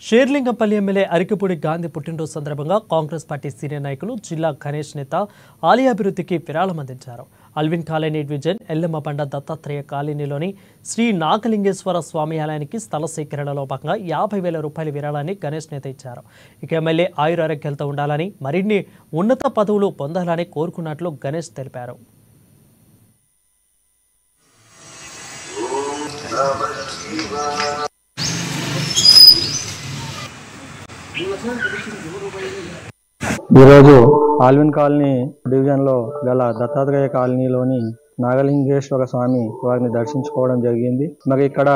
Serilingampally MLA Arikapudi Gandhi పుట్టినరోజు సందర్భంగా Congress party senior నాయకులు జిల్లా గణేష్ నేత ఆలయ అభివృద్ధికి విరాళం అందించారు. Alvin colony division Yellammabanda Dattatreya కాలనీలోని శ్రీ నాగలింగేశ్వర స్వామి ఆలయానికి స్థల సేకరణలో భాగంగా 50,000 రూపాయల విరాళాన్ని గణేష్ నేత ఇచ్చారు. ఇక ఎమ్మెల్యే ఆయురారోగ్యాలతో ఉండాలని, మరిన్ని ఉన్నత పదవులు పొందాలని కోరుకున్నట్లు గణేష్ తెలిపారు. ఈరోజు ఆల్విన్ కాలనీ డివిజన్లో గల దత్తాత్రేయ కాలనీలోని నాగలింగేశ్వర స్వామి వారిని దర్శించుకోవడం జరిగింది. మరి ఇక్కడ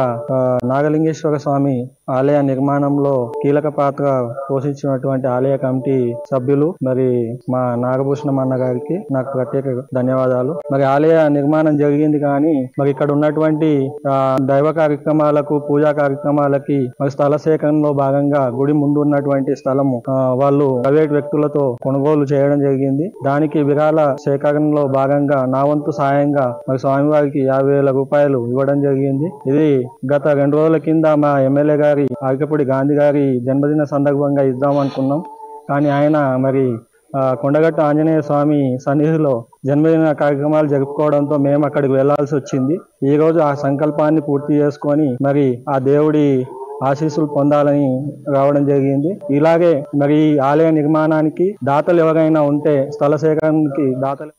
నాగలింగేశ్వర స్వామి ఆలయ నిర్మాణంలో కీలక పాత్ర పోషించినటువంటి ఆలయ కమిటీ సభ్యులు మరి మా నాగభూషణం అన్న గారికి నాకు ప్రత్యేక ధన్యవాదాలు. మరి ఆలయ నిర్మాణం జరిగింది కానీ మరి ఇక్కడ ఉన్నటువంటి దైవ కార్యక్రమాలకు, పూజా కార్యక్రమాలకి మరి స్థల సేకరణలో భాగంగా గుడి ముందు ఉన్నటువంటి స్థలము వాళ్ళు ప్రైవేట్ వ్యక్తులతో కొనుగోలు చేయడం జరిగింది. దానికి విరాళ సేకరణలో భాగంగా నా వంతు సాయం మరి స్వామివారికి 50,000 రూపాయలు ఇవ్వడం జరిగింది. ఇది గత 2 రోజుల కింద మా ఎమ్మెల్యే గారి అరికపూడి గాంధీ గారి జన్మదిన సందర్భంగా ఇద్దాం అనుకున్నాం. కానీ ఆయన మరి కొండగట్టు ఆంజనేయ స్వామి సన్నిధిలో జన్మదిన కార్యక్రమాలు జరుపుకోవడంతో మేము అక్కడికి వెళ్లాల్సి వచ్చింది. ఈ రోజు ఆ సంకల్పాన్ని పూర్తి చేసుకొని మరి ఆ దేవుడి ఆశీస్సులు పొందాలని రావడం జరిగింది. ఇలాగే మరి ఆలయ నిర్మాణానికి దాతలు ఎవరైనా ఉంటే స్థల సేకరణకి దాతలు